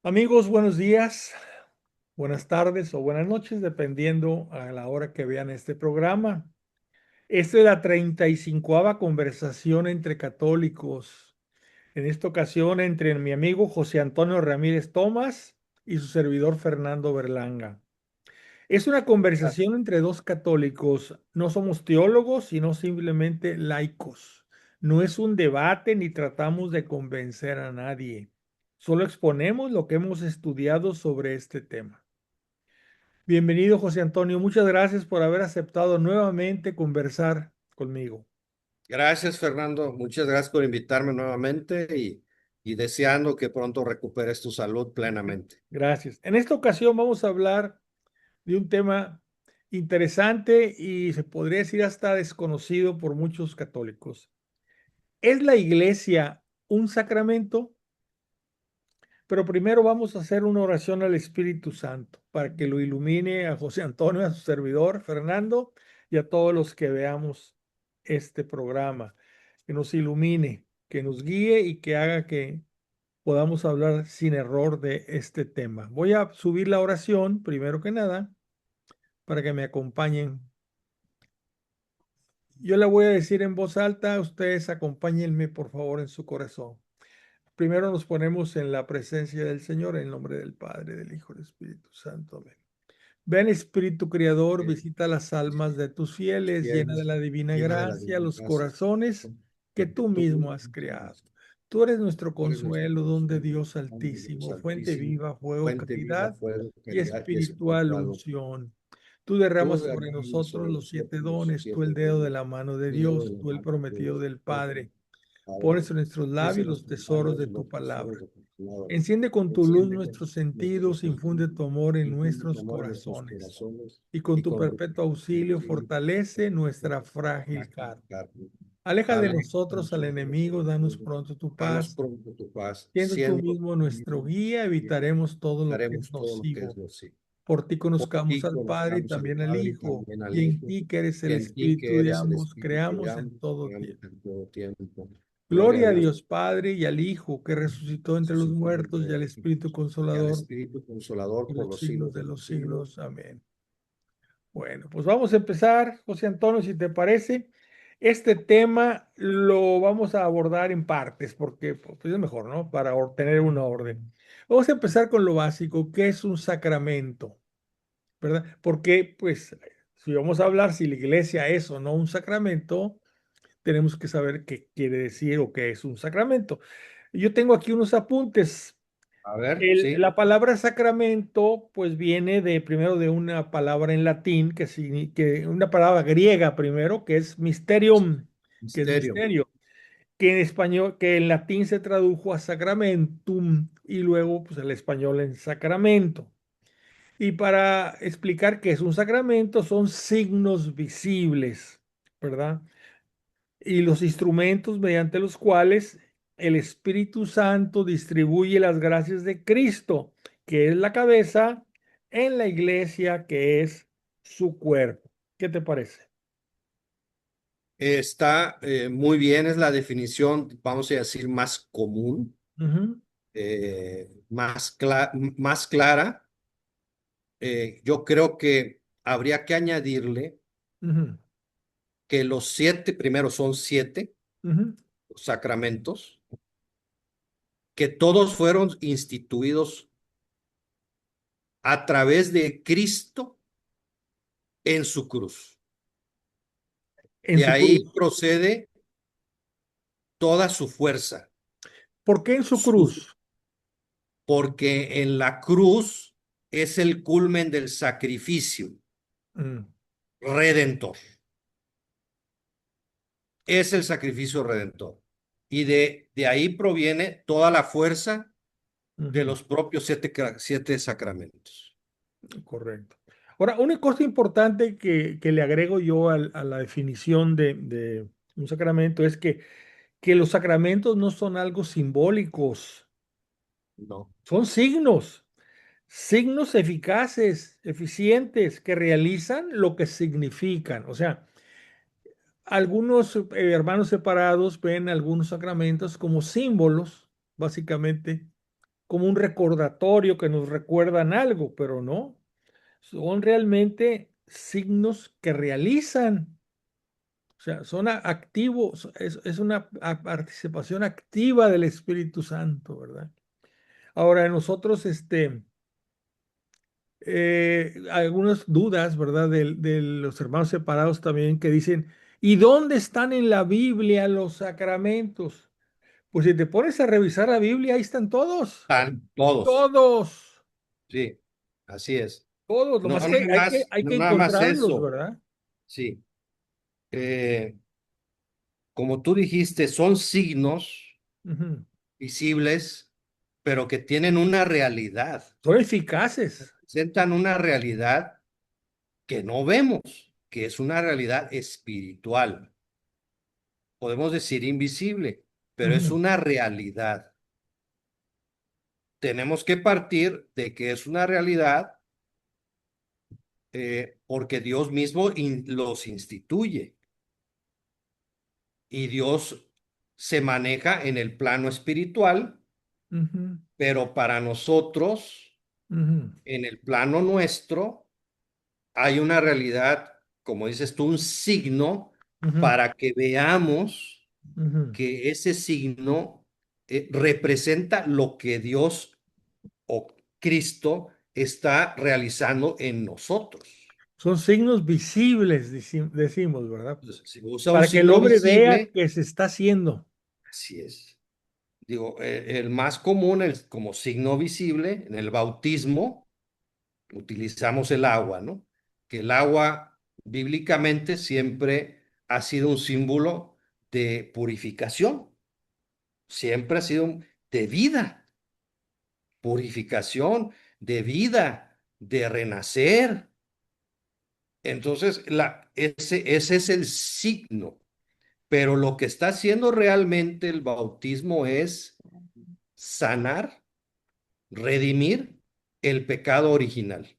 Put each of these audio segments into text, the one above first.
Amigos, buenos días, buenas tardes o buenas noches, dependiendo a la hora que vean este programa. Esta es la 35ª conversación entre católicos. En esta ocasión entre mi amigo José Antonio Ramírez Tomás y su servidor Fernando Berlanga. Es una conversación entre dos católicos. No somos teólogos, sino simplemente laicos. No es un debate ni tratamos de convencer a nadie. Solo exponemos lo que hemos estudiado sobre este tema. Bienvenido, José Antonio. Muchas gracias por haber aceptado nuevamente conversar conmigo. Gracias, Fernando. Muchas gracias por invitarme nuevamente y deseando que pronto recuperes tu salud plenamente. Gracias. En esta ocasión vamos a hablar de un tema interesante y se podría decir hasta desconocido por muchos católicos. ¿Es la iglesia un sacramento? Pero primero vamos a hacer una oración al Espíritu Santo para que lo ilumine a José Antonio, a su servidor, Fernando, y a todos los que veamos este programa. Que nos ilumine, que nos guíe y que haga que podamos hablar sin error de este tema. Voy a subir la oración, primero que nada, para que me acompañen. Yo la voy a decir en voz alta, ustedes acompáñenme por favor en su corazón. Primero nos ponemos en la presencia del Señor, en nombre del Padre, del Hijo y del Espíritu Santo. Amén. Ven Espíritu Creador, Eh, visita las almas de tus fieles, llena de Fieles, la divina llena de la gracia divina los gracia, corazones que que tú tú mismo has mismo creado. creaste. Tú eres nuestro Tú eres nuestro consuelo, don de consuelo, Dios don de Dios altísimo, fuente altísimo, viva, fuego, fuente viva, caridad fuego, y caridad y espiritual espiritual. unción. Tú Tú derramas sobre derramas nosotros sobre los siete nosotros los dones, tú siete el dedo de dones, la mano de dedo de Dios, la tú el mano de prometido Dios, del Padre, Padre. Padre, Pones en nuestros es labios en los nuestros tesoros labios de tu los tesoros palabra. de tu palabra. Enciende con tu luz Enciende con nuestros nuestros sentidos, infunde sentidos, tu amor en infunde tu nuestros amor en nuestros corazones corazones y con y tu con tu perpetuo auxilio auxilio, fortalece nuestra frágil carne. carne. Aleja de Aleja de nosotros al nosotros el enemigo, danos enemigo. pronto tu Danos paz. pronto tu paz, Siendo tú siendo mismo tú nuestro mismo guía, y evitaremos todo lo que es haremos todo lo que es nocivo. nocivo. Por ti Por conozcamos ti al Padre y conozcamos al también al Padre y Hijo, también al y en Hijo, ti que eres y el en ti Espíritu que de eres el ambos, Espíritu de creamos en ambos, todo creamos tiempo. en todo tiempo. Gloria a Gloria a Dios, Dios Padre y al Hijo que resucitó entre los resucitó entre muertos y los al Espíritu muertos, y al Consolador Espíritu Consolador por por los los siglos siglos de de los los siglos. siglos. Amén. Bueno, pues vamos a empezar, José Antonio, si te parece. Este tema lo vamos a abordar en partes, porque pues, es mejor, ¿no? Para tener una orden. Vamos a empezar con lo básico, ¿qué es un sacramento? ¿Verdad? Porque, pues, si vamos a hablar si la iglesia es o no un sacramento, tenemos que saber qué quiere decir o qué es un sacramento. Yo tengo aquí unos apuntes. A ver, sí, La palabra sacramento, pues viene de primero de una palabra en latín, que una palabra griega primero, que es mysterium, que es misterio. misterio, que en español, que en latín se tradujo a sacramentum y luego, pues el español en sacramento. Y para explicar qué es un sacramento, son signos visibles, ¿verdad? Y los instrumentos mediante los cuales el Espíritu Santo distribuye las gracias de Cristo, que es la cabeza, en la iglesia, que es su cuerpo. ¿Qué te parece? Está muy bien, es la definición, vamos a decir, más común, Ujú, más clara. Yo creo que habría que añadirle ujú, que los siete, primero son siete ujú. sacramentos, que todos fueron instituidos a través de Cristo en su cruz. En De su ahí cruz. procede toda su fuerza, ¿Por qué en su su- cruz? porque en la cruz es el culmen del sacrificio Mm, redentor. Es el sacrificio redentor. Y de ahí proviene toda la fuerza de ujú, los propios siete sacramentos. correcto. Ahora, una cosa importante que le agrego yo a la definición de un sacramento es que los sacramentos no son algo simbólicos, No, son signos, signos eficaces, eficientes, que realizan lo que significan. O sea, algunos hermanos separados ven algunos sacramentos como símbolos, básicamente, como un recordatorio que nos recuerdan algo, pero no, son realmente signos que realizan, o sea, son activos, es una participación activa del Espíritu Santo, ¿verdad? Ahora, nosotros, algunas dudas, ¿verdad? De los hermanos separados también que dicen, ¿y dónde están en la Biblia los sacramentos? Pues si te pones a revisar la Biblia, ahí están todos, Están todos, todos, sí, así es. todos, No nomás nada que más, hay no que nada más encontrarlos, eso, ¿verdad? sí. Eh, Como tú dijiste, son signos Ujú. visibles, pero que tienen una realidad, Son eficaces. presentan una realidad que no vemos, que es una realidad espiritual. Podemos decir invisible, pero es Ujú, una realidad. Tenemos que partir de que es una realidad porque Dios mismo los instituye y Dios se maneja en el plano espiritual, ujú, pero para nosotros, ujú, en el plano nuestro, hay una realidad, como dices tú, un signo ujú, para que veamos ujú. que ese signo representa lo que Dios o Cristo está realizando en nosotros. Son signos visibles, decimos, ¿verdad? Entonces, si usa un Para que el signo hombre vea visible, que se está haciendo. así es. Digo, el más común, como signo visible, en el bautismo, utilizamos el agua, ¿no? Que el agua bíblicamente siempre ha sido un símbolo de purificación, siempre ha sido de vida, purificación, de vida, de renacer. Entonces, ese es el signo, pero lo que está haciendo realmente el bautismo es sanar, redimir el pecado original.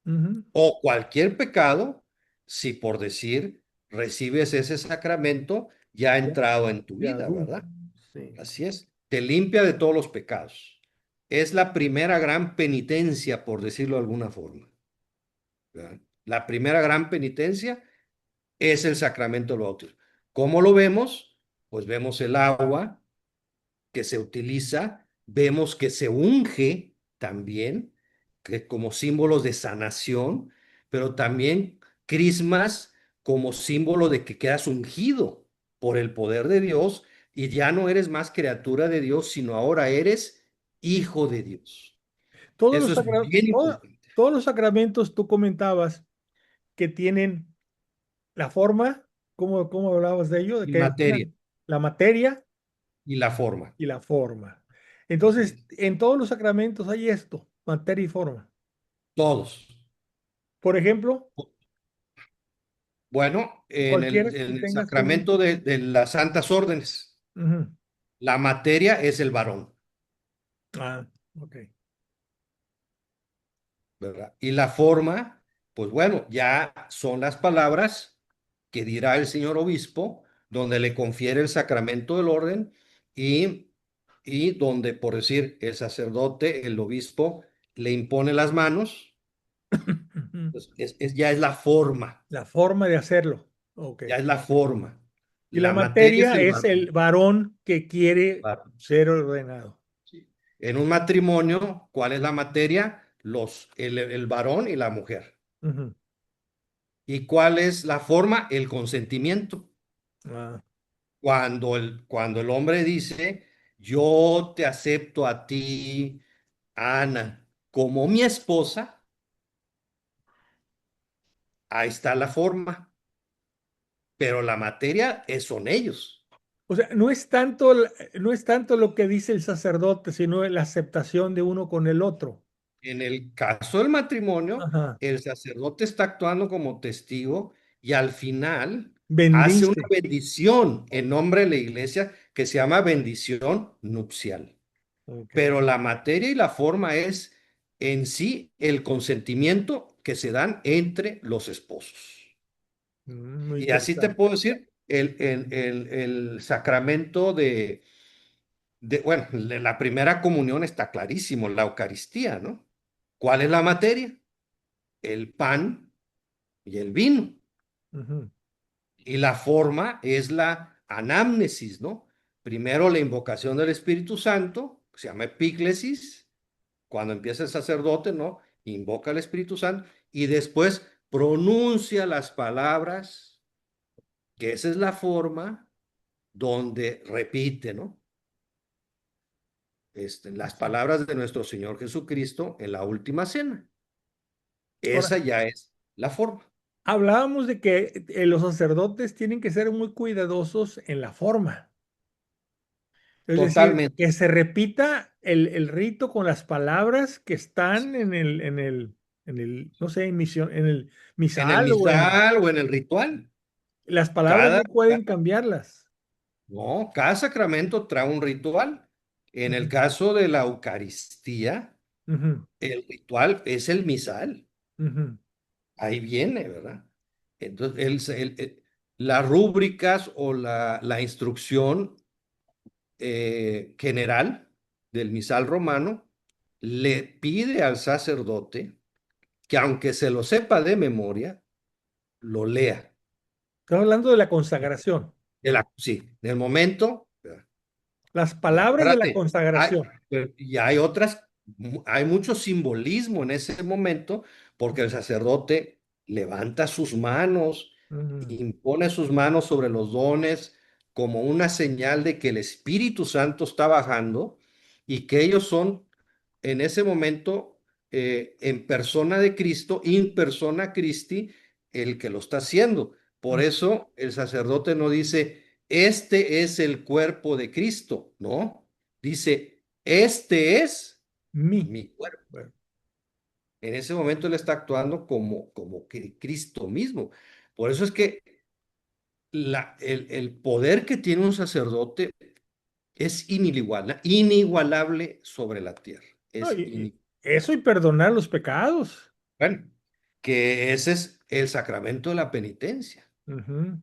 Ujú. O cualquier pecado, si por decir recibes ese sacramento, ya ha De, entrado en tu de vida, adulto. ¿verdad? Sí. Así es. Te limpia de todos los pecados. Es la primera gran penitencia, por decirlo de alguna forma, ¿verdad? La primera gran penitencia es el sacramento del bautismo. ¿Cómo lo vemos? Pues vemos el agua que se utiliza, vemos que se unge también, que como símbolos de sanación, pero también crismas como símbolo de que quedas ungido por el poder de Dios y ya no eres más criatura de Dios, sino ahora eres hijo de Dios. Todos Eso los, es bien importante. todos los sacramentos tú comentabas que tienen la forma, ¿cómo hablabas de ello? De Y que materia tengan la materia y la forma. y la forma. Así Entonces, es. en todos los sacramentos hay esto, materia y forma. Todos. Por ejemplo, Bueno, cualquiera que en el tengas tú. sacramento de las santas órdenes, Ujú. la materia es el varón. Ah, ok. ¿Verdad? Y la forma, pues bueno, ya son las palabras que dirá el señor obispo, donde le confiere el sacramento del orden y, y donde, por decir, el sacerdote, el obispo, le impone las manos, Ujú. pues ya es la forma, La forma de hacerlo. Ok. ya es la forma. Y la La materia es materia el es el varón. varón que quiere Varón. ser ordenado. Sí. En un matrimonio, ¿cuál es la materia? El varón y la mujer. Ujú. ¿Y cuál es la forma? El consentimiento. Ah, Cuando el hombre dice, yo te acepto a ti, Ana, como mi esposa, ahí está la forma, pero la materia son ellos. o sea, no es tanto lo que dice el sacerdote, sino la aceptación de uno con el otro. En el caso del matrimonio, Ajá. el sacerdote está actuando como testigo y al final hace una Bendice. bendición en nombre de la iglesia que se llama bendición nupcial. Ok. Pero la materia y la forma es en sí el consentimiento que se dan entre los esposos. Muy Y así te interesante. puedo decir, el sacramento bueno, la primera comunión está clarísimo, la Eucaristía, ¿no? ¿Cuál es la materia? El pan y el vino. Ujú. Y la forma es la anamnesis, ¿no? Primero la invocación del Espíritu Santo, se llama epíclesis, cuando empieza el sacerdote, ¿no? Invoca al Espíritu Santo y después pronuncia las palabras, que esa es la forma donde repite, ¿no? Las Sí. palabras de nuestro Señor Jesucristo en la última cena. Ahora, Esa ya es la forma. hablábamos de que los sacerdotes tienen que ser muy cuidadosos en la forma. Es decir, Totalmente. que se repita el rito con las palabras que están no sé, en el En el misal o en... misal o en el ritual. Las palabras Cada, no pueden cambiarlas. no, cada sacramento trae un ritual. En el Ujú, caso de la Eucaristía, ujú, el ritual es el misal. ujú. Ahí viene, ¿verdad? Entonces, las rúbricas o la instrucción general del misal romano le pide al sacerdote que aunque se lo sepa de memoria, lo lea. Estamos hablando de la consagración. Sí, del momento. Las Y palabras de la acuérdate, consagración. y hay otras, hay mucho simbolismo en ese momento, porque el sacerdote levanta sus manos, Ujú, impone sus manos sobre los dones como una señal de que el Espíritu Santo está bajando y que ellos son en ese momento en persona de Cristo, in persona Christi, el que lo está haciendo. Por ujú. eso el sacerdote no dice, este es el cuerpo de Cristo, ¿no? Dice, este es Mi. mi cuerpo. Bueno, En ese momento él está actuando como que Cristo mismo. Por eso es que el poder que tiene un sacerdote es inigualable sobre la tierra. no, Es eso y perdonar los pecados. bueno, que ese es el sacramento de la penitencia. Ujú.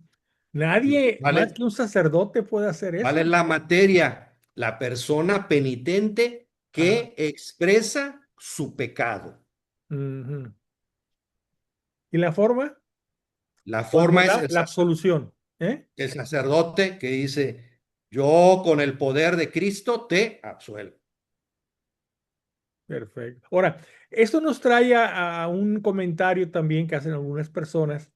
¿Y Nadie cuál más es, que un sacerdote puede hacer cuál eso. es la materia? La persona penitente Ajá. que expresa su pecado. Ujú. ¿Y la forma? La Cuando forma es la absolución. ¿Eh? el sacerdote que dice, yo con el poder de Cristo te absuelvo. Perfecto. Ahora, esto nos trae a un comentario también que hacen algunas personas,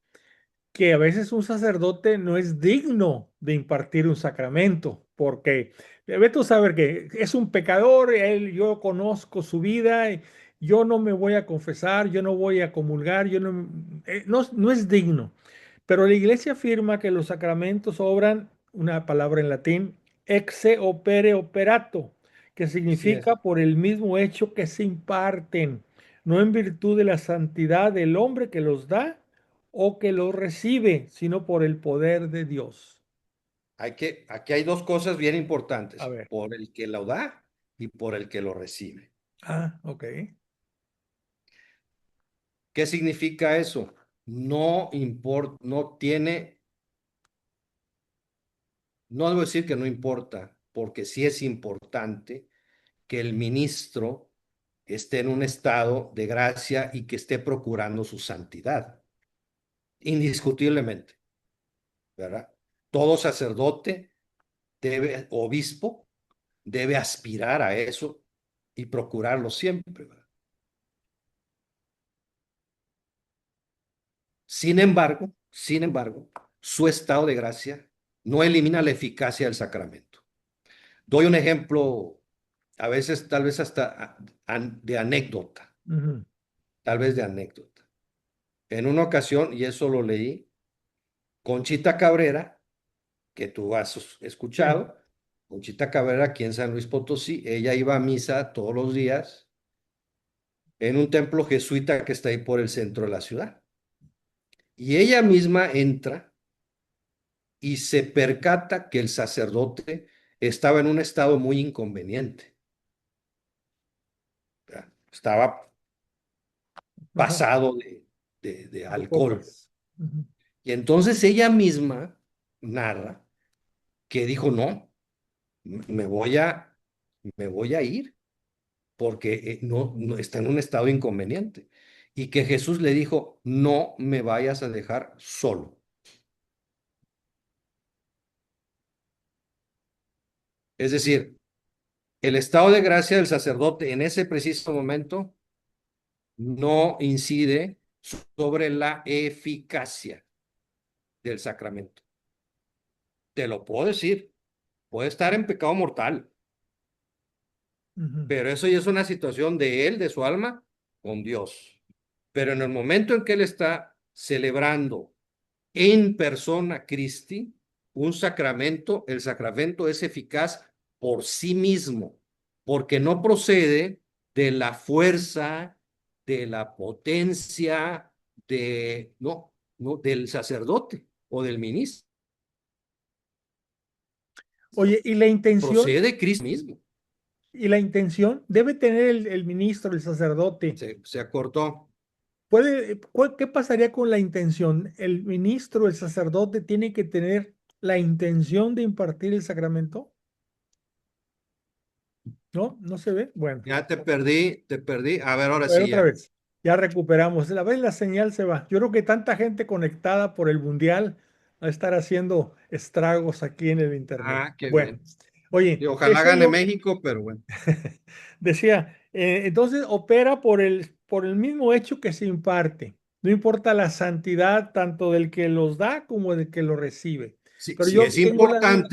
que a veces un sacerdote no es digno de impartir un sacramento, porque vete a saber que es un pecador, yo conozco su vida, y yo no me voy a confesar, yo no voy a comulgar, yo no, no es digno. Pero la iglesia afirma que los sacramentos obran, una palabra en latín, exe opere operato, que Así significa es. por el mismo hecho que se imparten, no en virtud de la santidad del hombre que los da o que los recibe, sino por el poder de Dios. Aquí hay dos cosas bien A importantes, ver. por el que lo da y por el que lo recibe. Ah, ok. ¿Qué significa eso? No importa, no tiene, no debo decir que no importa, porque sí es importante que el ministro esté en un estado de gracia y que esté procurando su santidad, indiscutiblemente, ¿verdad? Todo sacerdote debe, obispo, debe aspirar a eso y procurarlo siempre, ¿verdad? Sin embargo, su estado de gracia no elimina la eficacia del sacramento. Doy un ejemplo, a veces tal vez hasta de anécdota, Ujú. tal vez de anécdota. En una ocasión, y eso lo leí, Conchita Cabrera, que tú has Sí. escuchado, Conchita Cabrera aquí en San Luis Potosí, ella iba a misa todos los días en un templo jesuita que está ahí por el centro de la ciudad. Y ella misma entra y se percata que el sacerdote estaba en un estado muy inconveniente, ¿verdad? Estaba Ajá. pasado de De alcohol. copas. Ujú. Y entonces ella misma narra que dijo, no, me voy me voy a ir porque no está en un estado inconveniente. Y que Jesús le dijo, no me vayas a dejar solo. Es decir, el estado de gracia del sacerdote en ese preciso momento no incide sobre la eficacia del sacramento. Te lo puedo decir, puede estar en pecado mortal, Ujú. pero eso ya es una situación de él, de su alma, con Dios. Pero en el momento en que él está celebrando en persona Christi, un sacramento, el sacramento es eficaz por sí mismo, porque no procede de la fuerza, de la potencia, no, del sacerdote o del ministro, Oye, procede de Cristo mismo. y la intención debe tener el ministro, el sacerdote. Se acortó. ¿Qué pasaría con la intención? ¿El ministro, el sacerdote tiene que tener la intención de impartir el sacramento? ¿No? ¿No se ve? Bueno, Ya te perdí, te perdí. A ver, ahora a ver sí otra ya. vez. Ya recuperamos. A ver, la señal se va. Yo creo que tanta gente conectada por el mundial va a estar haciendo estragos aquí en el internet. Ah, qué Bueno, bien. Y oye, ojalá eso gane lo México, pero bueno. decía. Entonces opera por el mismo hecho que se imparte. No importa la santidad tanto del que los da como del que lo recibe. Sí, Pero yo tengo la duda.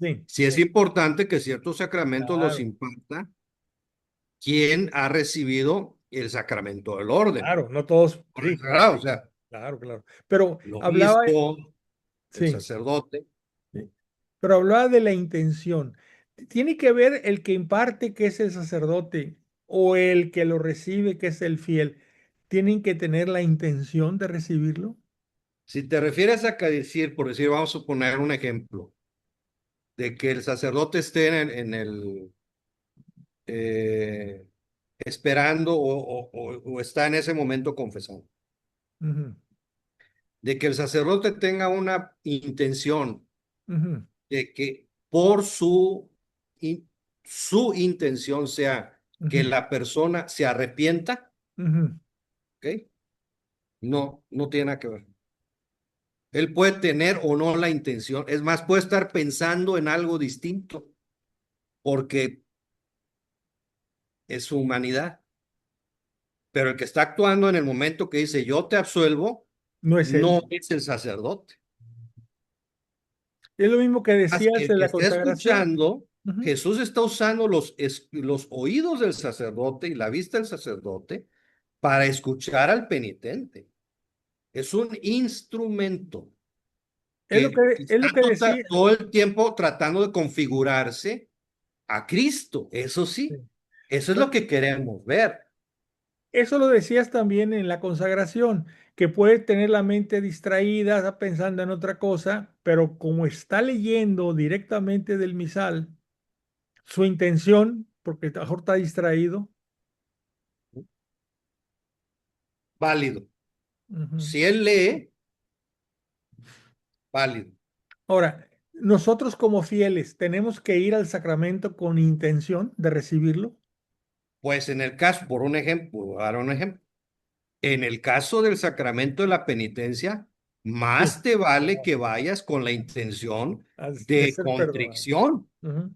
Sí, sí es importante que ciertos sacramentos los claro. imparta quien ha recibido el sacramento del orden. Claro, no todos, Por sí, eso, o sea, claro, claro. Pero el hablaba, obispo, el sí, sacerdote. sí, pero hablaba de la intención. ¿Tiene que ver el que imparte, que es el sacerdote, o el que lo recibe, que es el fiel? ¿Tienen que tener la intención de recibirlo? Si te refieres a que decir, por decir, vamos a poner un ejemplo, de que el sacerdote esté eh, esperando o está en ese momento confesando, Ujú, de que el sacerdote tenga una intención ujú, de que por su intención sea que ujú, la persona se arrepienta, ujú. ¿ok? No, no tiene nada que ver. Él puede tener o no la intención, es más, puede estar pensando en algo distinto, porque es su humanidad, pero el que está actuando en el momento que dice yo te absuelvo, No es él. no es el sacerdote. Es lo mismo que decías El en que la está consagración. escuchando, Ujú. Jesús está usando los oídos del sacerdote y la vista del sacerdote para escuchar al penitente. Es un instrumento que Es está lo que decía. todo el tiempo tratando de configurarse a Cristo. Eso Sí. sí, eso es lo Pero que queremos ver. eso lo decías también en la consagración, que puede tener la mente distraída, está pensando en otra cosa, pero como está leyendo directamente del misal, su intención, porque a lo mejor está distraído. Válido. Ujú. Si él lee, válido. Ahora, nosotros como fieles tenemos que ir al sacramento con intención de recibirlo. Pues en el caso, por un ejemplo, voy a dar un ejemplo. En el caso del sacramento de la penitencia, Sí, más te vale claro, que vayas con la intención de de ser perdonado. contrición, Ujú.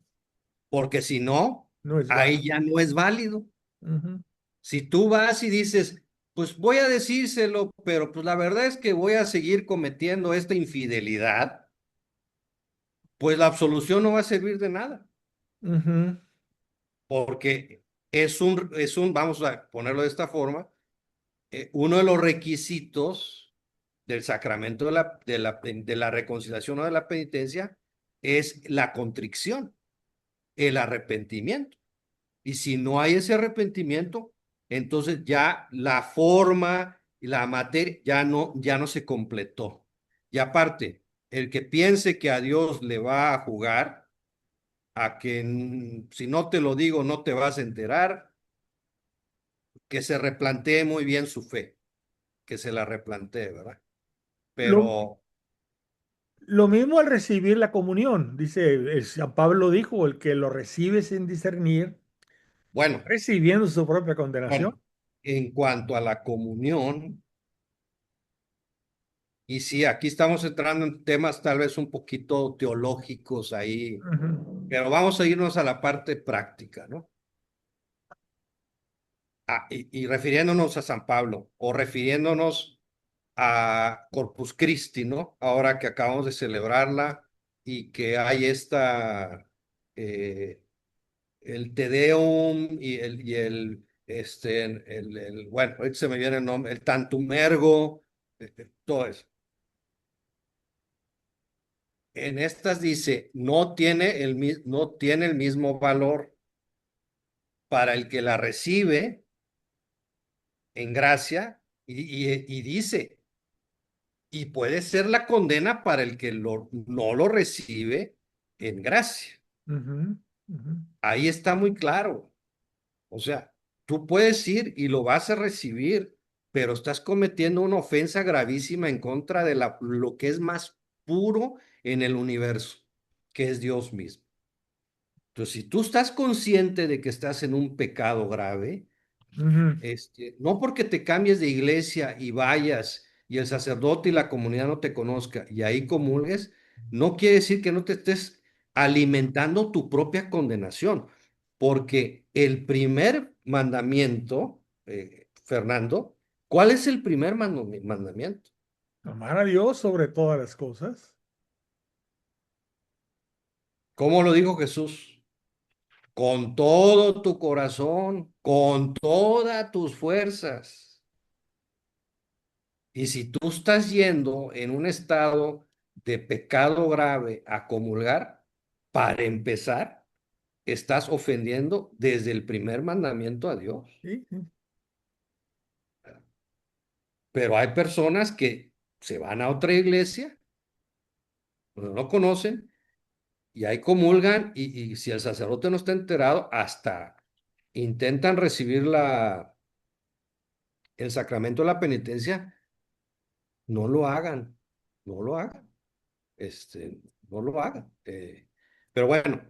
porque si no, No es ahí válido. ya no es válido. Ujú, Si tú vas y dices, pues voy a decírselo, pero pues la verdad es que voy a seguir cometiendo esta infidelidad, pues la absolución no va a servir de nada, ujú. porque vamos a ponerlo de esta forma, uno de los requisitos del sacramento de la reconciliación o de la penitencia es la contrición, el arrepentimiento. Y si no hay ese arrepentimiento, entonces ya la forma y la materia ya no se completó. Y aparte, el que piense que a Dios le va a jugar, a que si no te lo digo no te vas a enterar, que se replantee muy bien su fe, que se la replantee, ¿verdad? Lo, Pero Lo mismo al recibir la comunión, dice San Pablo dijo, el que lo recibe sin discernir, Bueno, recibiendo su propia condenación. bueno, en cuanto a la comunión, y sí, aquí estamos entrando en temas tal vez un poquito teológicos ahí, Ujú, pero vamos a irnos a la parte práctica, ¿no? Y refiriéndonos a San Pablo o refiriéndonos a Corpus Christi, ¿no? Ahora que acabamos de celebrarla y que hay eh, el Te Deum bueno, ahorita se me viene el nombre, el Tantum Ergo, todo eso. En estas dice, no tiene el mismo valor para el que la recibe en gracia y dice, y puede ser la condena para el que no lo recibe en gracia. ujú, ujú, Ahí está muy claro. O sea, tú puedes ir y lo vas a recibir, pero estás cometiendo una ofensa gravísima en contra de lo que es más puro en el universo, que es Dios mismo. Entonces, si tú estás consciente de que estás en un pecado grave, ujú. no porque te cambies de iglesia y vayas y el sacerdote y la comunidad no te conozca y ahí comulgues, no quiere decir que no te estés alimentando tu propia condenación, porque el primer mandamiento, Fernando, ¿cuál es el primer mandamiento? Amar a Dios sobre todas las cosas. ¿Cómo lo dijo Jesús? Con todo tu corazón, con todas tus fuerzas. Y si tú estás yendo en un estado de pecado grave a comulgar, para empezar, estás ofendiendo desde el primer mandamiento a Dios. Sí, sí. Pero hay personas que se van a otra iglesia, no lo conocen, y ahí comulgan, y si el sacerdote no está enterado, hasta intentan recibir el sacramento de la penitencia, no lo hagan, no lo hagan. No lo hagan. Pero bueno,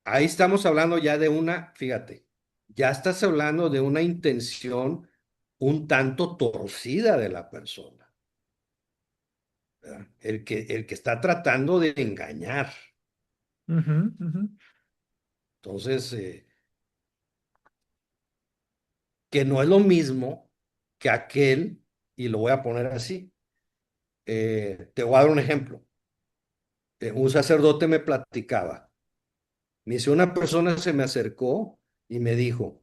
ahí estamos hablando ya de fíjate, ya estás hablando de una intención un tanto torcida de la persona, ¿verdad? El que está tratando de engañar. Ujú, ujú, Entonces, que no es lo mismo que aquel, y lo voy a poner así, te voy a dar un ejemplo. Un sacerdote me platicaba, me dice, una persona se me acercó y me dijo,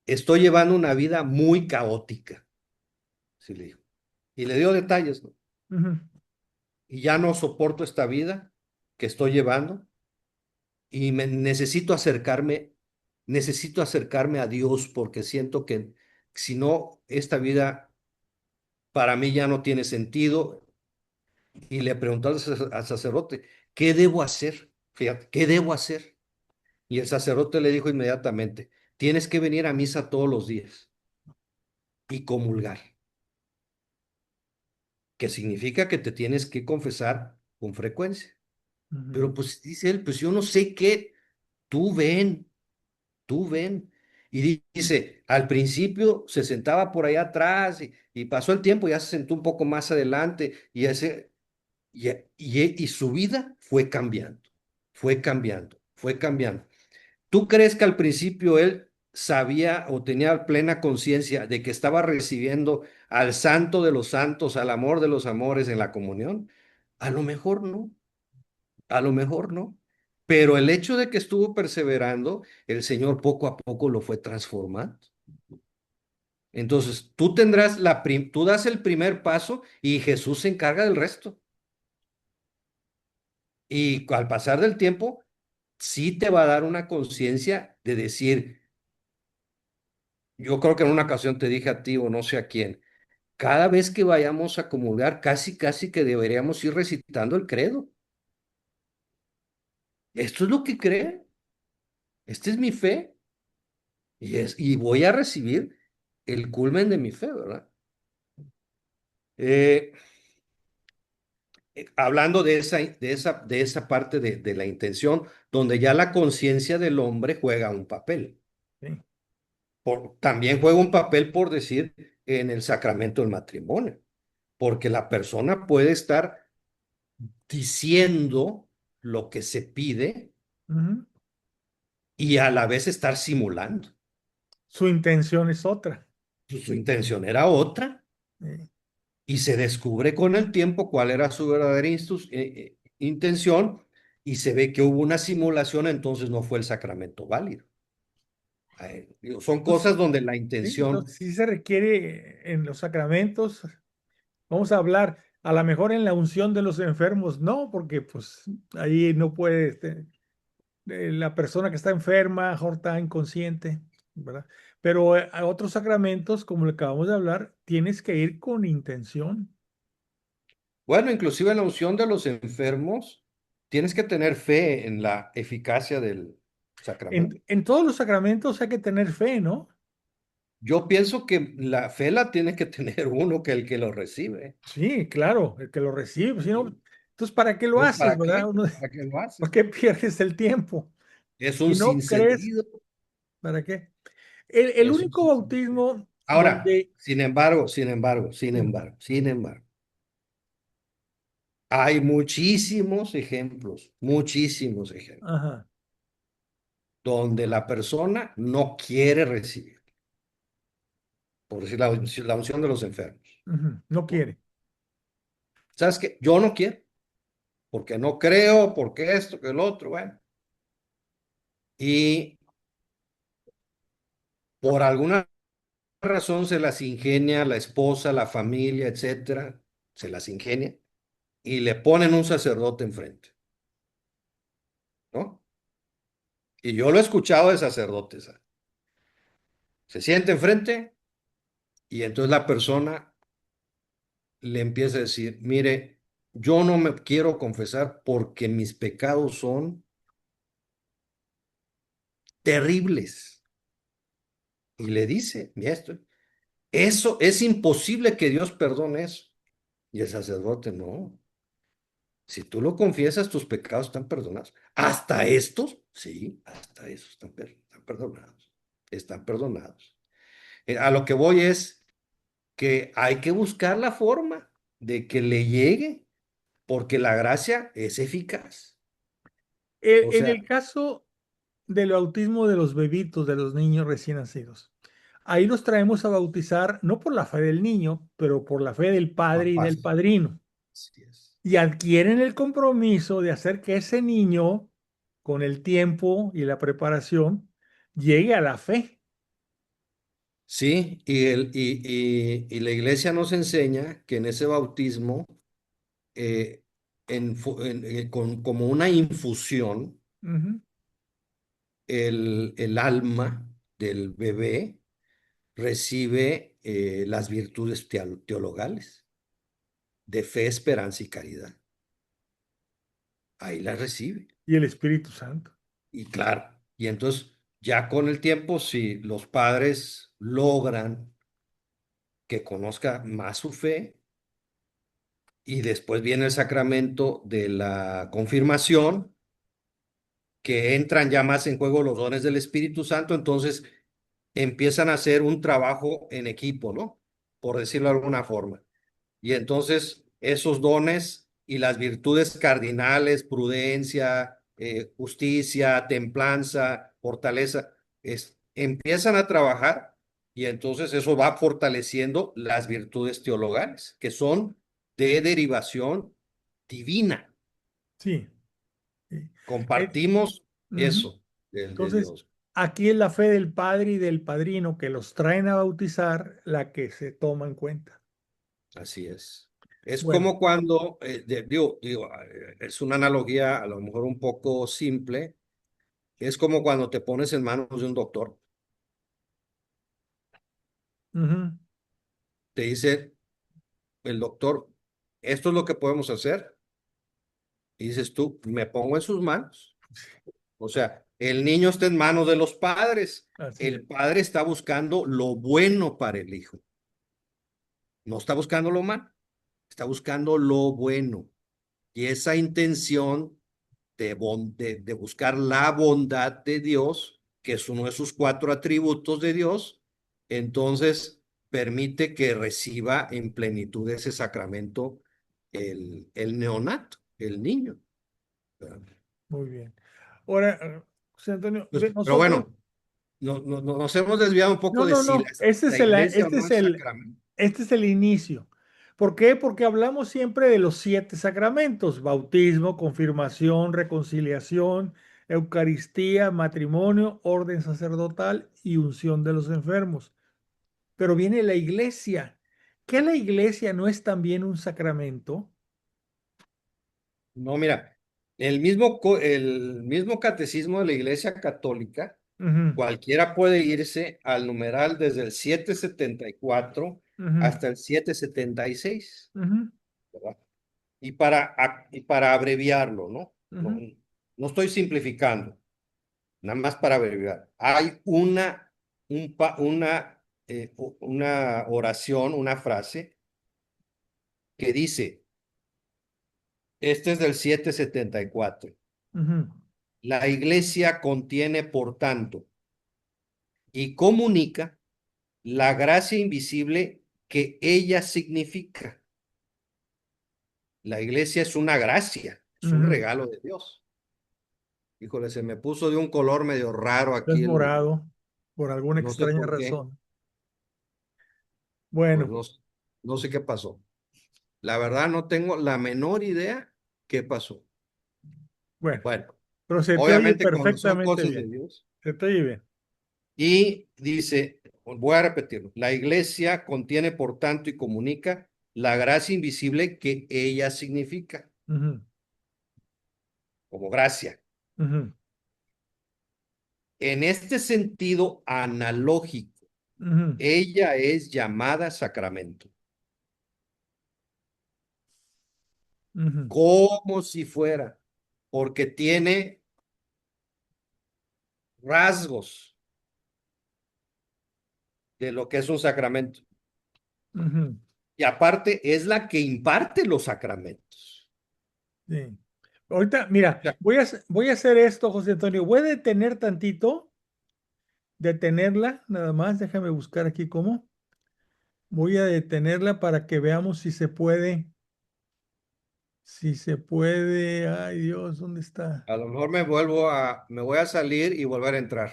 estoy llevando una vida muy caótica, sí le dijo. Y le dio detalles, ¿no? ujú, Y ya no soporto esta vida que estoy llevando y necesito acercarme a Dios porque siento que si no, esta vida para mí ya no tiene sentido. Y le preguntó al sacerdote, ¿qué debo hacer? Fíjate, ¿qué debo hacer? Y el sacerdote le dijo inmediatamente, tienes que venir a misa todos los días y comulgar, que significa que te tienes que confesar con frecuencia. ujú. Pero pues dice él, pues yo no sé qué, tú ven, tú ven. Y dice, al principio se sentaba por allá atrás y pasó el tiempo, ya se sentó un poco más adelante y su vida fue cambiando, fue cambiando, fue cambiando. ¿Tú crees que al principio él sabía o tenía plena conciencia de que estaba recibiendo al santo de los santos, al amor de los amores en la comunión? A lo mejor no. A lo mejor no, pero el hecho de que estuvo perseverando, el Señor poco a poco lo fue transformando. Entonces, tú das el primer paso y Jesús se encarga del resto. Y al pasar del tiempo, sí te va a dar una conciencia de decir, yo creo que en una ocasión te dije a ti o no sé a quién, cada vez que vayamos a comulgar, casi, casi que deberíamos ir recitando el credo. Esto es lo que cree, esta es mi fe. Y voy a recibir el culmen de mi fe, ¿verdad? Eh, hablando de esa parte de la intención, donde ya la conciencia del hombre juega un papel. Sí. También juega un papel, por decir, en el sacramento del matrimonio, porque la persona puede estar diciendo lo que se pide Ujú. y a la vez estar simulando. Su intención es otra. Su intención era otra Sí. y se descubre con el tiempo cuál era su verdadera intención y se ve que hubo una simulación, entonces no fue el sacramento válido. Digo, son Entonces, cosas donde la sí, intención, entonces sí se requiere en los sacramentos. Vamos a hablar, a lo mejor en la unción de los enfermos, no, porque pues ahí no puede, la persona que está enferma, mejor está inconsciente, ¿verdad? Pero a otros sacramentos, como le acabamos de hablar, tienes que ir con intención. bueno, inclusive en la unción de los enfermos, tienes que tener fe en la eficacia del sacramento. En todos los sacramentos hay que tener fe, ¿no? Yo pienso que la fe la tiene que tener uno que el que lo recibe. Sí, claro, el que lo recibe, si no, ¿Sí? entonces, ¿para qué lo Pues, haces, ¿para verdad? qué? Uno, ¿Para qué lo ¿por haces? qué pierdes el tiempo? Es Si un no crees, sinsentido. ¿para qué? El Es un único sinsentido. bautismo Ahora, donde... Sí, sin embargo, hay muchísimos ejemplos, ajá, donde la persona no quiere recibir, por decir la unción de los enfermos. ujú, no quiere. ¿Sabes qué? Yo no quiero, porque no creo, porque esto, que el otro, bueno. Y por alguna razón se las ingenia la esposa, la familia, etcétera, se las ingenia y le ponen un sacerdote enfrente, ¿no? Y yo lo he escuchado de sacerdotes, ¿sabes? Se siente enfrente y entonces la persona le empieza a decir, mire, yo no me quiero confesar porque mis pecados son terribles. Y le dice, mira esto, eso es imposible que Dios perdone eso. Y el sacerdote, no. Si tú lo confiesas, tus pecados están perdonados. ¿Hasta estos? Sí, hasta esos están perdonados. Están perdonados. A lo que voy es que hay que buscar la forma de que le llegue, porque la gracia es eficaz. O En sea, el caso del bautismo de los bebitos, de los niños recién nacidos, ahí los traemos a bautizar no por la fe del niño, pero por la fe del padre y del papás, padrino. así es. Y adquieren el compromiso de hacer que ese niño, con el tiempo y la preparación, llegue a la fe. Sí, y la iglesia nos enseña que en ese bautismo, eh, como una infusión, Ujú. el alma del bebé recibe las virtudes teologales de fe, esperanza y caridad. Ahí las recibe. Y el Espíritu Santo. Y claro, y entonces ya con el tiempo, si los padres logran que conozca más su fe, y después viene el sacramento de la confirmación, que entran ya más en juego los dones del Espíritu Santo, entonces empiezan a hacer un trabajo en equipo, ¿no? Por decirlo de alguna forma. Y entonces esos dones y las virtudes cardinales, prudencia, justicia, templanza, fortaleza, empiezan a trabajar y entonces eso va fortaleciendo las virtudes teologales, que son de derivación divina. Sí. Sí. Eh, Compartimos ujú. eso de Entonces, Dios. aquí es la fe del padre y del padrino que los traen a bautizar la que se toma en cuenta. Así es. Es Bueno, como cuando, es una analogía a lo mejor un poco simple. Es como cuando te pones en manos de un doctor. ujú, Te dice el doctor, esto es lo que podemos hacer. Y dices tú, me pongo en sus manos. O sea, el niño está en manos de los padres. así es. El padre está buscando lo bueno para el hijo. No está buscando lo malo, está buscando lo bueno. y esa intención de buscar la bondad de Dios, que es uno de sus cuatro atributos de Dios, entonces permite que reciba en plenitud ese sacramento el neonato, el niño. ¿Verdad? Muy bien. Ahora, José Antonio, Pues, pero nosotros, bueno, nos hemos desviado un no, poco de no, si no, la iglesia o no es sacramento. este es el inicio. ¿Por qué? Porque hablamos siempre de los 7 sacramentos: bautismo, confirmación, reconciliación, Eucaristía, matrimonio, orden sacerdotal y unción de los enfermos. Pero viene la iglesia. ¿Qué la iglesia no es también un sacramento? No, mira, el mismo catecismo de la Iglesia Católica, Ujú, cualquiera puede irse al numeral desde el 774 ujú, hasta el 776, ujú, ¿verdad? Y para abreviarlo, ¿no? No, ujú, no estoy simplificando, nada más para abreviar. Hay una oración, una frase que dice, este es del 774. ujú, La iglesia contiene, por tanto, y comunica la gracia invisible que ella significa. La iglesia es una gracia, es un ujú. regalo de Dios. Híjole, se me puso de un color medio raro Es aquí morado por alguna no sé extraña por qué, razón. pues Bueno, no sé qué pasó. La verdad no tengo la menor idea qué pasó. bueno, Bueno, pero se te oye obviamente cuando son perfectamente cosas de bien. Dios. Se te oye bien. Y dice, voy a repetirlo, la iglesia contiene, por tanto, y comunica la gracia invisible que ella significa, Ujú, como gracia. ujú, En este sentido analógico, ujú, ella es llamada sacramento, ujú, como si fuera, porque tiene rasgos de lo que es un sacramento. ujú. Y aparte es la que imparte los sacramentos. Sí. Ahorita, mira, O sea, voy a hacer esto, José Antonio. Voy a detener tantito, detenerla, nada más. Déjame buscar aquí cómo. Voy a detenerla para que veamos si se puede. Si se puede. Ay, Dios, ¿dónde está? a lo mejor me voy a salir y volver a entrar.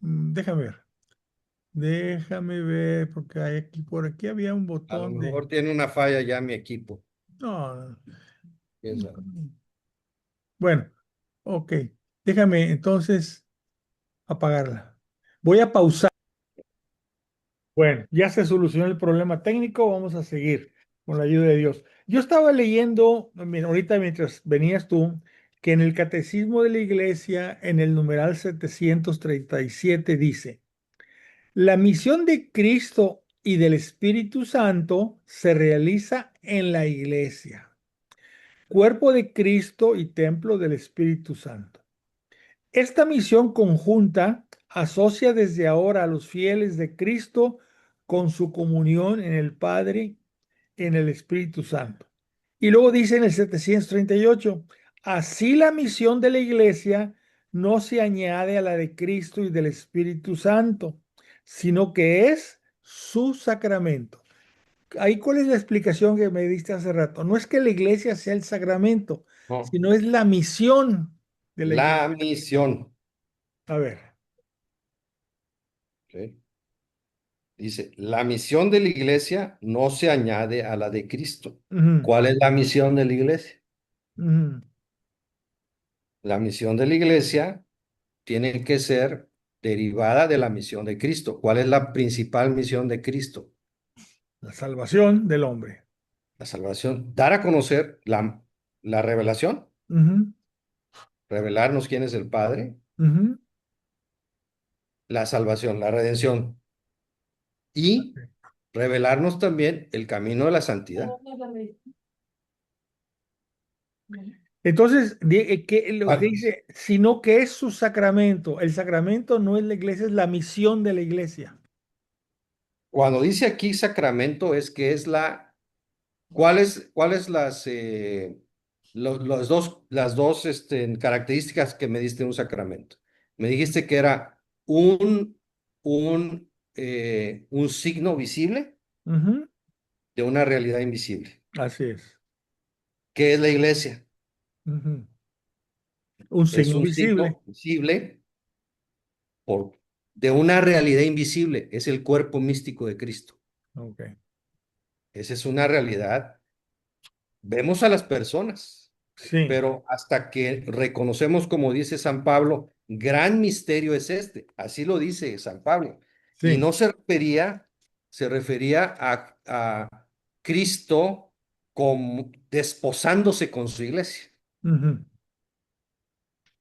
Déjame ver. Déjame ver, porque hay aquí, por aquí había un A lo botón de. mejor tiene una falla ya mi equipo. No, ¿Quién sabe? no. Bueno, ok. Déjame entonces apagarla. Voy a pausar. Bueno, ya se solucionó el problema técnico. Vamos a seguir con la ayuda de Dios. Yo estaba leyendo, mira, ahorita mientras venías tú, que en el Catecismo de la Iglesia, en el numeral 737 dice: la misión de Cristo y del Espíritu Santo se realiza en la Iglesia, cuerpo de Cristo y templo del Espíritu Santo. Esta misión conjunta asocia desde ahora a los fieles de Cristo con su comunión en el Padre, en el Espíritu Santo. Y luego dice en el 738: así la misión de la Iglesia no se añade a la de Cristo y del Espíritu Santo, sino que es su sacramento. Ahí, ¿cuál es la explicación que me diste hace rato? No es que la iglesia sea el sacramento, No, sino es la misión de la la iglesia. misión. A ver. ¿Sí? Dice, la misión de la iglesia no se añade a la de Cristo. Ujú, ¿Cuál es la misión de la iglesia? ujú. La misión de la iglesia tiene que ser derivada de la misión de Cristo. ¿Cuál es la principal misión de Cristo? La salvación del hombre. La salvación, dar a conocer la revelación, Ujú, revelarnos quién es el Padre, ujú. la salvación, la redención y revelarnos también el camino de la santidad. Entonces, lo que Ah, dice, sino que es su sacramento. El sacramento no es la iglesia, es la misión de la iglesia. cuando dice aquí sacramento es que es ¿Cuáles las dos características que me diste de un sacramento? Me dijiste que era un signo visible Ujú, de una realidad invisible. así es. ¿Qué es la iglesia? Ujú. Un Es signo un visible. signo visible por, de una realidad invisible. Es el cuerpo místico de Cristo. Ok. Esa es una realidad. Vemos a las personas, Sí, pero hasta que reconocemos, como dice San Pablo, gran misterio es este. Así lo dice San Pablo. Y sí. no se refería a Cristo como desposándose con su iglesia, Ujú,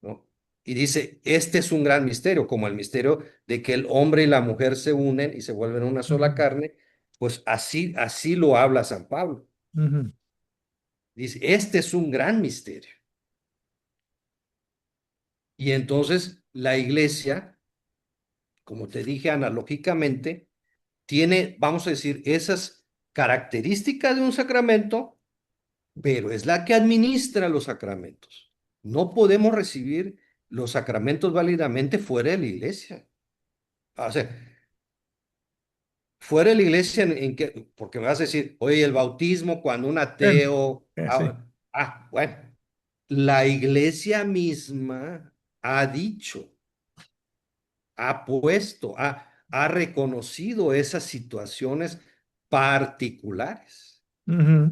¿no? Y dice, este es un gran misterio, como el misterio de que el hombre y la mujer se unen y se vuelven una sola ujú, carne, pues así lo habla San Pablo. ujú, Dice, este es un gran misterio. Y entonces la iglesia, como te dije analógicamente, tiene, vamos a decir, esas características de un sacramento, pero es la que administra los sacramentos. No podemos recibir los sacramentos válidamente fuera de la iglesia. O sea, fuera de la iglesia, porque me vas a decir, oye, el bautismo cuando un Bueno, ateo, sí. bueno, la iglesia misma ha dicho, ha reconocido esas situaciones particulares. Ujú.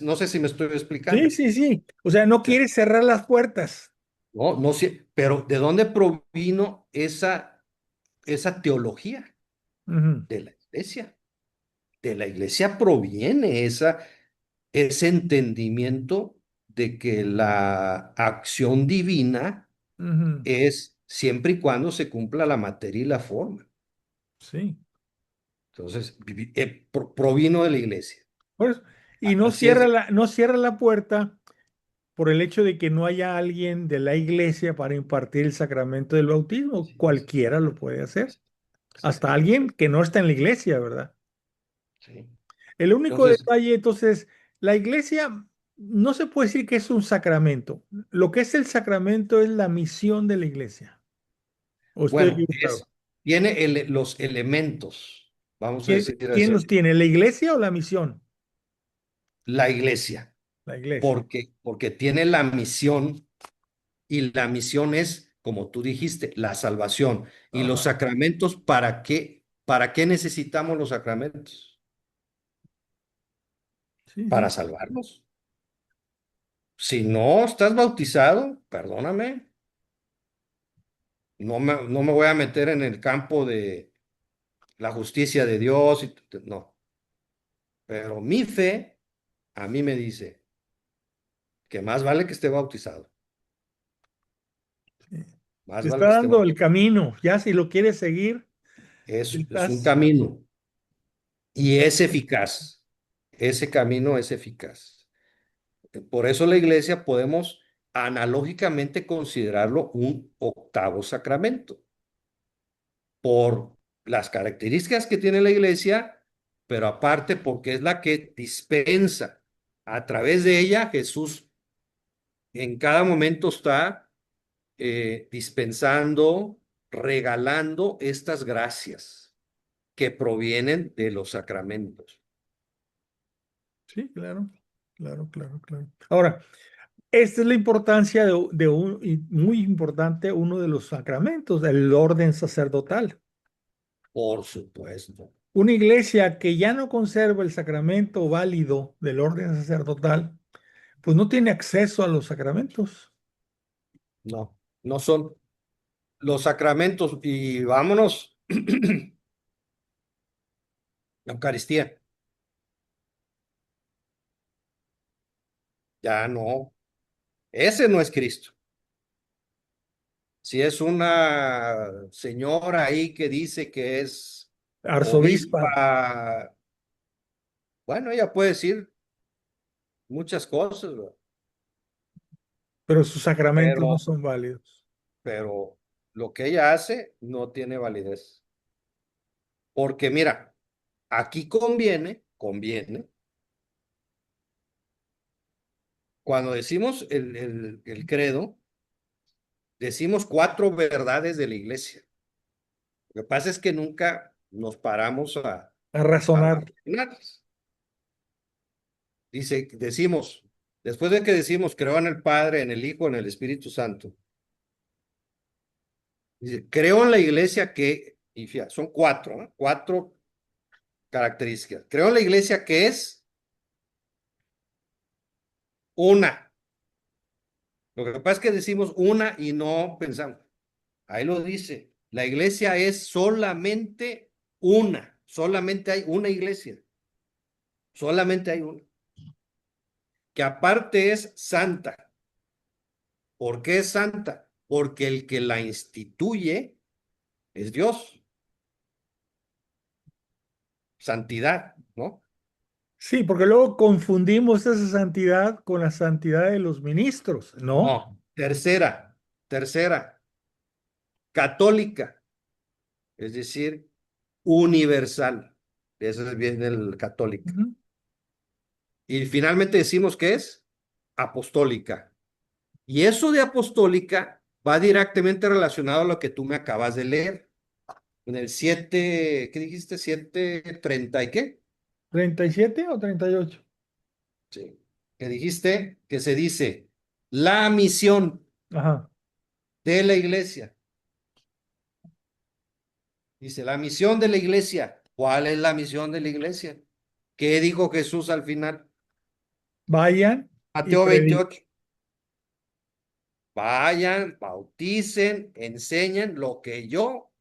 No sé si me estoy Sí, explicando. sí, sí. O sea, no O sea, quiere cerrar las puertas. no, no sé, pero ¿de dónde provino esa teología? Ujú, De la iglesia. De la iglesia proviene ese entendimiento de que la acción divina ujú, es siempre y cuando se cumpla la materia y la forma. sí. Entonces, provino de la iglesia. Por eso. Y no Así es. cierra no cierra la puerta por el hecho de que no haya alguien de la iglesia para impartir el sacramento del bautismo. Sí, Cualquiera lo puede hacer. Hasta alguien exactamente. que no está en la iglesia, ¿verdad? Sí. El único Entonces, detalle, entonces, la iglesia no se puede decir que es un sacramento. Lo que es el sacramento es la misión de la iglesia. ¿O estoy bueno, equivocado? tiene los elementos, vamos a decir ¿Quién así, los tiene? ¿La iglesia o la misión? la iglesia, La iglesia. porque tiene la misión y la misión es, como tú dijiste, la salvación. Y los Ajá. sacramentos, ¿para qué necesitamos los sacramentos? Sí, Para sí. salvarnos. Si no estás bautizado, perdóname, no me voy a meter en el campo de la justicia de Dios, no, pero mi fe a mí me dice que más vale que esté bautizado, Sí. más Te vale está que esté dando el bautizado. camino. Ya si lo quieres seguir, Es un estás. camino y es eficaz. Ese camino es eficaz. Por eso la iglesia podemos analógicamente considerarlo un octavo sacramento, por las características que tiene la iglesia, pero aparte porque es la que dispensa. A través de ella, Jesús en cada momento está dispensando, regalando estas gracias que provienen de los sacramentos. Sí, claro. Claro, claro, claro. Ahora, esta es la importancia de y muy importante, uno de los sacramentos, el orden sacerdotal. Por supuesto. Una iglesia que ya no conserva el sacramento válido del orden sacerdotal, pues no tiene acceso a los sacramentos. No, no son los sacramentos y vámonos, la Eucaristía, ya no, ese no es Cristo. Si es una señora ahí que dice que es Arzobispa, obispa, bueno, ella puede decir muchas cosas, ¿verdad? pero sus sacramentos no pero, son válidos. pero lo que ella hace no tiene validez. Porque mira, aquí conviene, cuando decimos el credo, decimos cuatro verdades de la iglesia. Lo que pasa es que nunca nos paramos A a razonar. reflexionarlas. Decimos, después de que decimos, creo en el Padre, en el Hijo, en el Espíritu Santo, dice, creo en la iglesia que, y fíjate, son cuatro, ¿no? Cuatro características. Creo en la iglesia que es una. Lo que pasa es que decimos una y no pensamos. Ahí lo dice. La iglesia es solamente una. Solamente hay una iglesia. Solamente hay una. Que aparte es santa. ¿Por qué es santa? Porque el que la instituye es Dios. Santidad, ¿no? Sí, porque luego confundimos esa santidad con la santidad de los ministros, ¿no? No. Tercera, católica, es decir, universal. Eso es bien el católica. Ujú. Y finalmente decimos que es apostólica. Y eso de apostólica va directamente relacionado a lo que tú me acabas de leer. En el 7, ¿qué dijiste? 7:30 y qué? 37 o 38. Sí. Que dijiste que se dice la misión Ajá. de la iglesia. Dice la misión de la iglesia. ¿Cuál es la misión de la iglesia? ¿Qué dijo Jesús al final? Vayan y Mateo prediquen. 28. Vayan, bauticen, enseñen lo que yo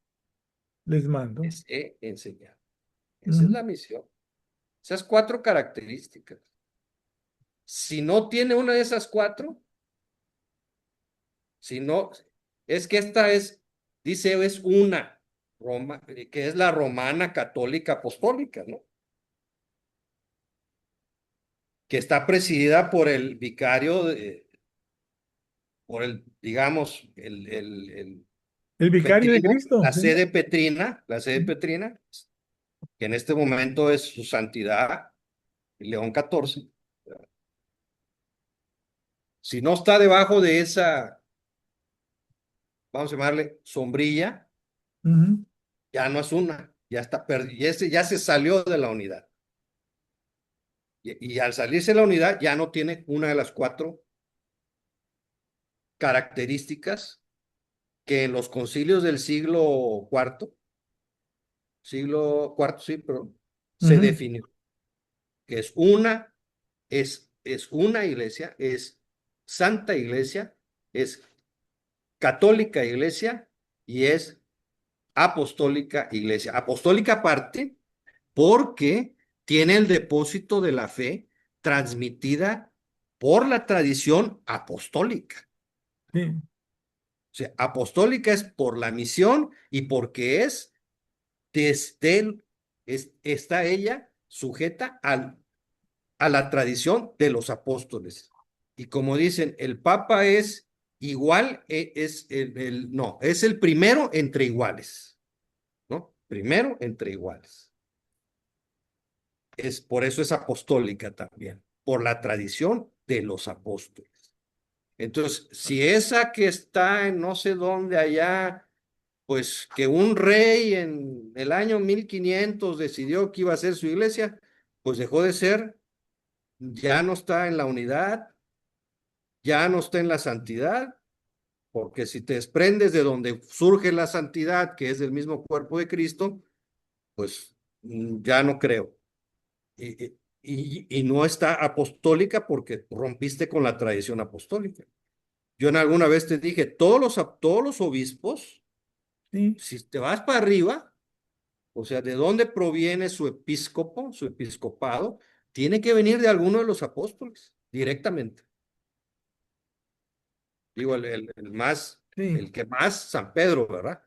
Les mando. les he enseñado. Esa es Ujú. la misión. Esas cuatro características. Si no tiene una de esas cuatro, si no, es que esta es, dice, es una, Roma, que es la romana católica apostólica, ¿no? Que está presidida por el vicario, por el, digamos, el El vicario de petrino, Cristo, sí. la sede petrina, que en este momento es su santidad, León XIV. Si no está debajo de esa, vamos a llamarle sombrilla, Ujú. ya no es una, ya está ya se salió de la unidad. Y al salirse de la unidad ya no tiene una de las cuatro características que en los concilios del siglo cuarto, sí, pero se Ujú. definió, que es una iglesia, es santa iglesia, es católica iglesia y es apostólica iglesia. Apostólica aparte porque tiene el depósito de la fe transmitida por la tradición apostólica. Sí. O sea, apostólica es por la misión y porque es desde está ella sujeta a la tradición de los apóstoles. Y como dicen, el Papa es igual, no, es el primero entre iguales, ¿no? Primero entre iguales. Por eso es apostólica también, por la tradición de los apóstoles. Entonces, si esa que está en no sé dónde allá, pues que un rey en el año 1500 decidió que iba a ser su iglesia, pues dejó de ser, ya no está en la unidad, ya no está en la santidad, porque si te desprendes de donde surge la santidad, que es del mismo cuerpo de Cristo, pues ya no creo. Y no está apostólica porque rompiste con la tradición apostólica. Yo en alguna vez te dije, todos los obispos, Sí. si te vas para arriba, o sea, ¿de dónde proviene su episcopo, su episcopado? Tiene que venir de alguno de los apóstoles, directamente. Digo, Sí. el que más, San Pedro, ¿verdad?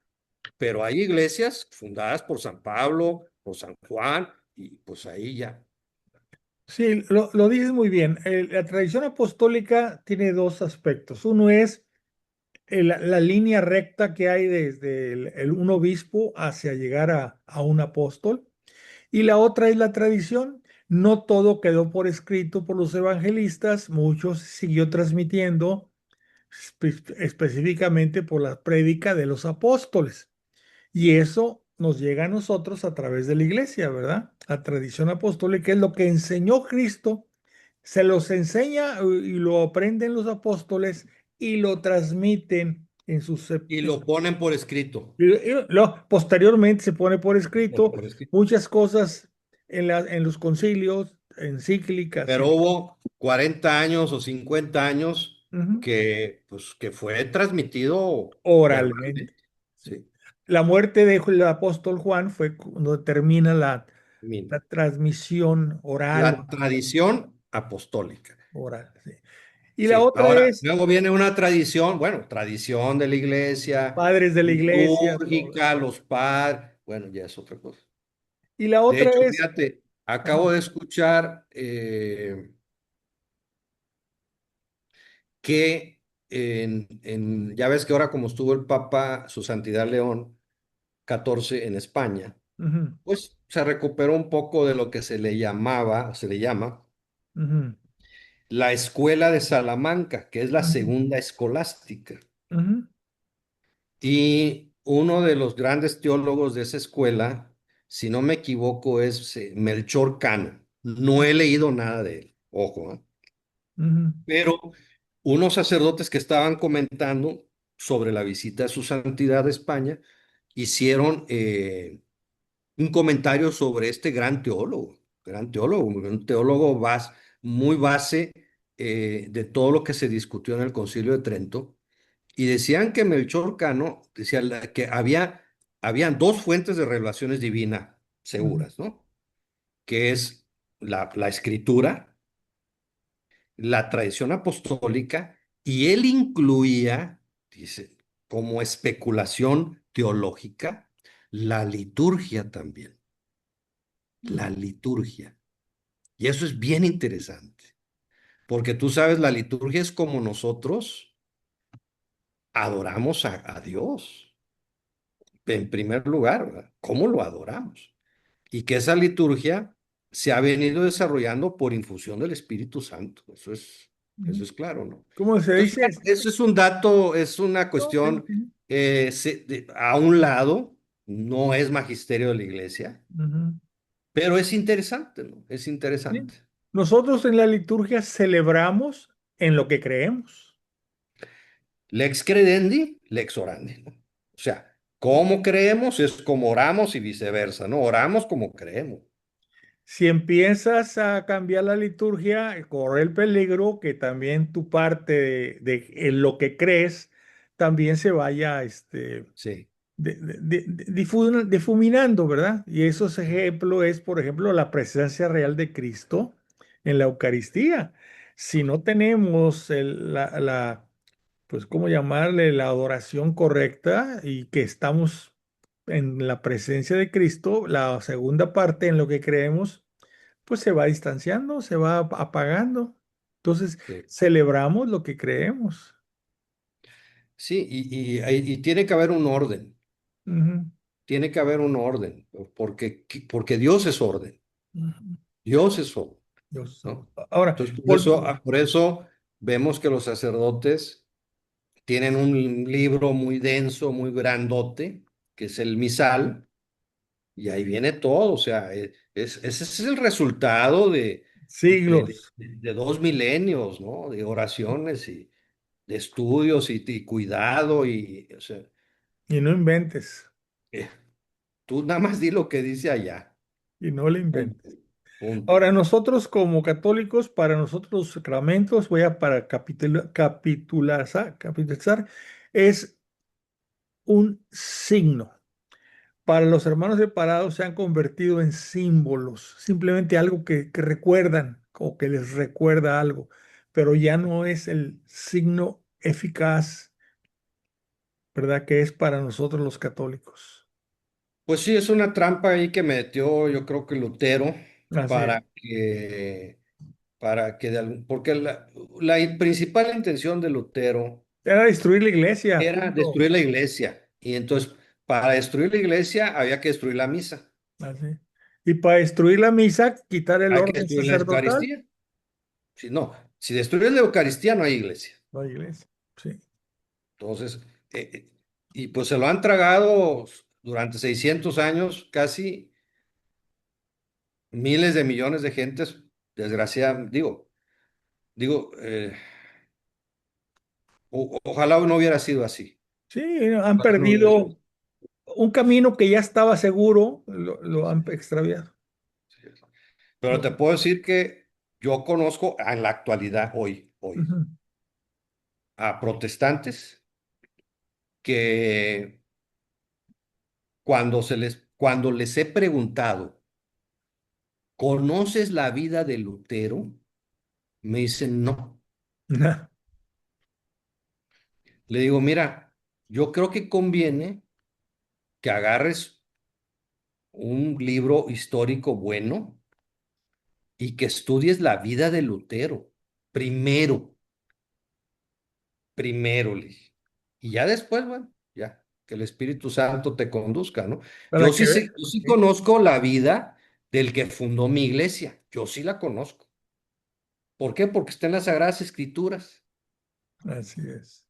Pero hay iglesias fundadas por San Pablo, por San Juan, y pues ahí ya. Sí, lo dices muy bien. La tradición apostólica tiene dos aspectos. Uno es la línea recta que hay desde un obispo hacia llegar a un apóstol. Y la otra es la tradición. No todo quedó por escrito por los evangelistas, muchos siguió transmitiendo específicamente por la prédica de los apóstoles. Y eso nos llega a nosotros a través de la iglesia, ¿verdad? La tradición apostólica es lo que enseñó Cristo, se los enseña y lo aprenden los apóstoles y lo transmiten en sus... Y lo ponen por escrito. posteriormente se pone por O escrito por escrito. muchas cosas en los concilios, encíclicas Pero y... hubo 40 años o 50 años Ujú. que, pues, que fue transmitido Oralmente. verbalmente. Sí. Sí. La muerte del apóstol Juan fue cuando termina Min. la transmisión oral, La tradición apostólica. oral, sí. Y la Sí. otra Ahora, es luego viene una tradición, bueno, tradición de la iglesia, padres de la iglesia, todo. litúrgica, los padres, bueno, ya es otra cosa. Y la De otra hecho, es, fíjate, acabo ajá, de escuchar que ya ves que ahora como estuvo el Papa, Su Santidad León XIV en España, ujú, pues se recuperó un poco de lo que se le llamaba, se le llama, ujú, la Escuela de Salamanca, que es la ujú, segunda escolástica. ujú, Y uno de los grandes teólogos de esa escuela, si no me equivoco, es Melchor Cano. No he leído nada de él, ojo, ¿eh? ujú, Pero unos sacerdotes que estaban comentando sobre la visita de su santidad a España hicieron un comentario sobre este gran teólogo, un teólogo muy base de todo lo que se discutió en el Concilio de Trento. Y decían que Melchor Cano decía que habían dos fuentes de revelaciones divinas ujú, seguras, ¿no? Que es la escritura, la tradición apostólica, y él incluía, dice, como especulación teológica, la liturgia también, la liturgia. Y eso es bien interesante, porque tú sabes, la liturgia es como nosotros adoramos a Dios, en primer lugar, ¿verdad? ¿Cómo lo adoramos? Y que esa liturgia se ha venido desarrollando por infusión del Espíritu Santo. Eso ujú. es claro, ¿no? ¿Cómo se Entonces, dice? eso es un dato, es una No, sí, cuestión sí. a un lado, no es magisterio de la iglesia, Ujú, pero es interesante, ¿no? Es sí. interesante. Nosotros en la liturgia celebramos en lo que creemos. Lex credendi, lex orandi, ¿no? O sea, como creemos es como oramos y viceversa, ¿no? Oramos como creemos. Si empiezas a cambiar la liturgia, corre el peligro que también tu parte en lo que crees también se vaya Sí, difuminando, ¿verdad? Y esos ejemplos es, por ejemplo, la presencia real de Cristo en la Eucaristía. Si no tenemos pues, ¿cómo llamarle? La adoración correcta y que estamos en la presencia de Cristo, la segunda parte en lo que creemos pues se va distanciando, se va apagando. Entonces, sí. celebramos lo que creemos. Sí, y tiene que haber un orden, Ujú, tiene que haber un orden, porque Dios es orden, ujú. Dios es orden, Dios. ¿no? Ahora, Entonces, por eso vemos que los sacerdotes tienen un libro muy denso, muy grandote, que es el misal, y ahí viene todo, o sea, ese es el resultado siglos, de 2 milenios, ¿no? De oraciones y de estudios y cuidado, o sea, y no inventes, eh, tú nada más di lo que dice allá. y no le Punto. inventes. Punto. Ahora, nosotros como católicos, para nosotros los sacramentos, voy a para capitalizar, es un signo. Para los hermanos separados se han convertido en símbolos, simplemente algo que recuerdan o que les recuerda algo, pero ya no es el signo eficaz, ¿verdad? Que es para nosotros los católicos. Pues sí, es una trampa ahí que metió, yo creo que Lutero, Así es. para que, porque la principal intención de Lutero Era destruir la iglesia, era punto. destruir la iglesia. Y entonces, para destruir la iglesia había que destruir la misa. Así. Y para destruir la misa, quitar el Hay que orden destruir la sacerdotal. Eucaristía. Si no, si destruyes la Eucaristía, no hay iglesia. La iglesia. Sí. Entonces, y pues se lo han tragado durante 600 años, casi miles de millones de gentes, desgraciadamente, ojalá no hubiera sido así. Sí, han Ojalá no hubiera sido perdido un camino que ya estaba seguro, lo han extraviado. así. Pero te puedo decir que yo conozco en la actualidad, hoy, Ujú. a protestantes que cuando les he preguntado, ¿conoces la vida de Lutero? Me dicen no. Le digo, mira, yo creo que conviene que agarres un libro histórico bueno y que estudies la vida de Lutero. Primero, primero, le dije. Y ya después, bueno, ya, que el Espíritu Santo te conduzca, ¿no? Para que veas. Yo sí Sí, conozco la vida del que fundó mi iglesia. Yo sí la conozco. ¿Por qué? Porque está en las Sagradas Escrituras. así es.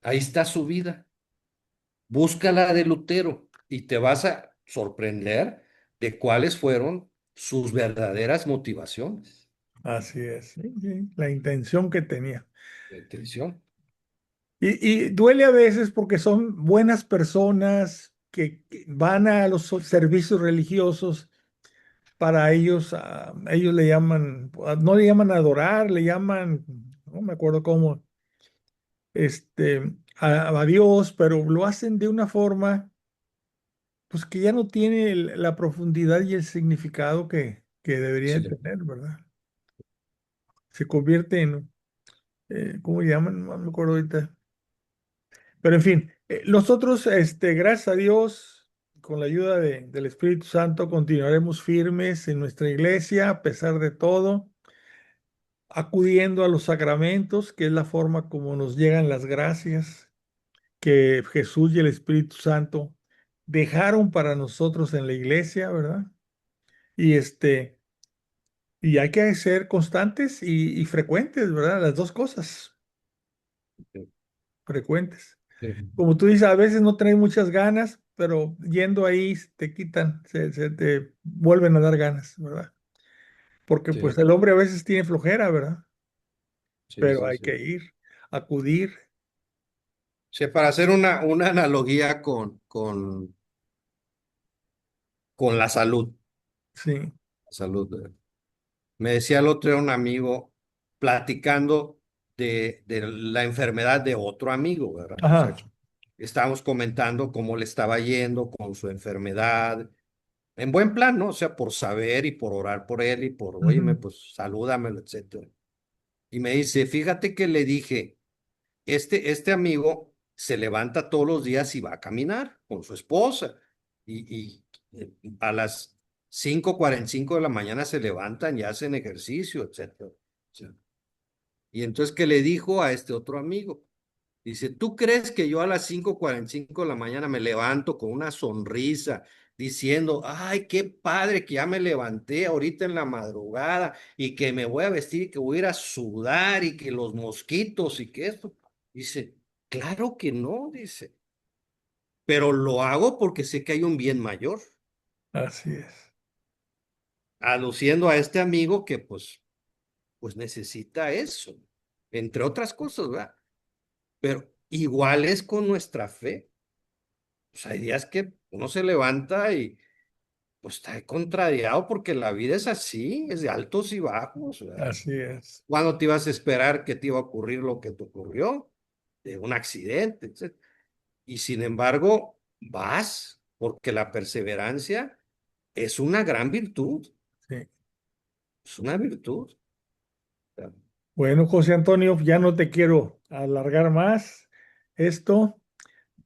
Ahí está su vida. Búscala de Lutero y te vas a sorprender de cuáles fueron sus verdaderas motivaciones Así es. Sí, sí, la intención que tenía. de intención. Y duele a veces porque son buenas personas que van a los servicios religiosos. Para ellos, ellos le llaman, no le llaman adorar, le llaman, no me acuerdo cómo, a Dios, pero lo hacen de una forma, pues que ya no tiene la profundidad y el significado que debería de Sí, tener, ¿verdad? Se convierte en, ¿cómo llaman? No me acuerdo ahorita. Pero en fin, nosotros, gracias a Dios, con la ayuda del Espíritu Santo, continuaremos firmes en nuestra iglesia a pesar de todo, acudiendo a los sacramentos, que es la forma como nos llegan las gracias que Jesús y el Espíritu Santo dejaron para nosotros en la iglesia, ¿verdad? Y y hay que ser constantes y frecuentes, ¿verdad? Las dos cosas, sí, frecuentes. sí, Como tú dices, a veces no tenés muchas ganas, pero yendo ahí te quitan, se te vuelven a dar ganas, ¿verdad? Porque pues sí, el hombre a veces tiene flojera, ¿verdad? sí, Pero sí, hay sí. que ir, acudir, Sí, para hacer una analogía con la salud, sí. Me decía el otro día un amigo platicando de la enfermedad de otro amigo, ¿verdad? O sea, Ajá. estábamos comentando cómo le estaba yendo con su enfermedad, en buen plan, ¿no? O sea, por saber y por orar por él y por, óyeme, Ujú. pues salúdamelo, etcétera. Y me dice, fíjate que le dije, este amigo se levanta todos los días y va a caminar con su esposa. A las 5:45 de la mañana se levantan y hacen ejercicio, etcétera. O sea, y entonces, ¿qué le dijo a este otro amigo? Dice, ¿tú crees que yo a las 5:45 de la mañana me levanto con una sonrisa diciendo, ay, qué padre que ya me levanté ahorita en la madrugada y que me voy a vestir y que voy a ir a sudar y que los mosquitos y que esto? Dice, claro que no, dice, pero lo hago porque sé que hay un bien mayor, Así es, aduciendo a este amigo que pues necesita eso, entre otras cosas, ¿verdad? Pero igual es con nuestra fe. Pues hay días que uno se levanta y pues está contrariado porque la vida es así, es de altos y bajos, ¿verdad? así es, ¿Cuándo te ibas a esperar que te iba a ocurrir lo que te ocurrió? De un accidente, etcétera. Y sin embargo, vas porque la perseverancia es una gran virtud, sí. es una virtud. ¿Verdad? Bueno, José Antonio, ya no te quiero alargar más esto.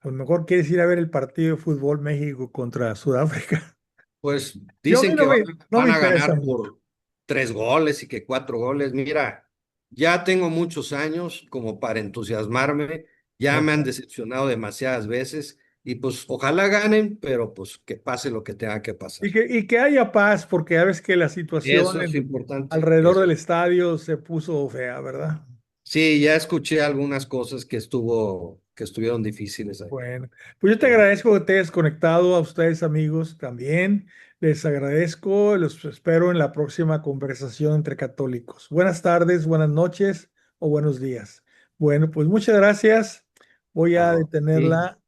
A lo mejor quieres ir a ver el partido de fútbol México contra Sudáfrica. Pues Yo a mí dicen que no me van a interesa ganar mucho. por 3 goles y que 4 goles. Mira, ya tengo muchos años como para entusiasmarme, ya me han Ok. decepcionado demasiadas veces. Y pues ojalá ganen, pero pues que pase lo que tenga que pasar. Y que haya paz, porque ya ves que la situación Eso es importante. alrededor Eso. del estadio se puso fea, ¿verdad? Sí, ya escuché algunas cosas que estuvieron difíciles ahí. Bueno, pues yo te Sí. agradezco que te hayas conectado, a ustedes amigos también. Les agradezco, los espero en la próxima conversación entre católicos. Buenas tardes, buenas noches o buenos días. Bueno, pues muchas gracias. Voy a Ah, sí. detenerla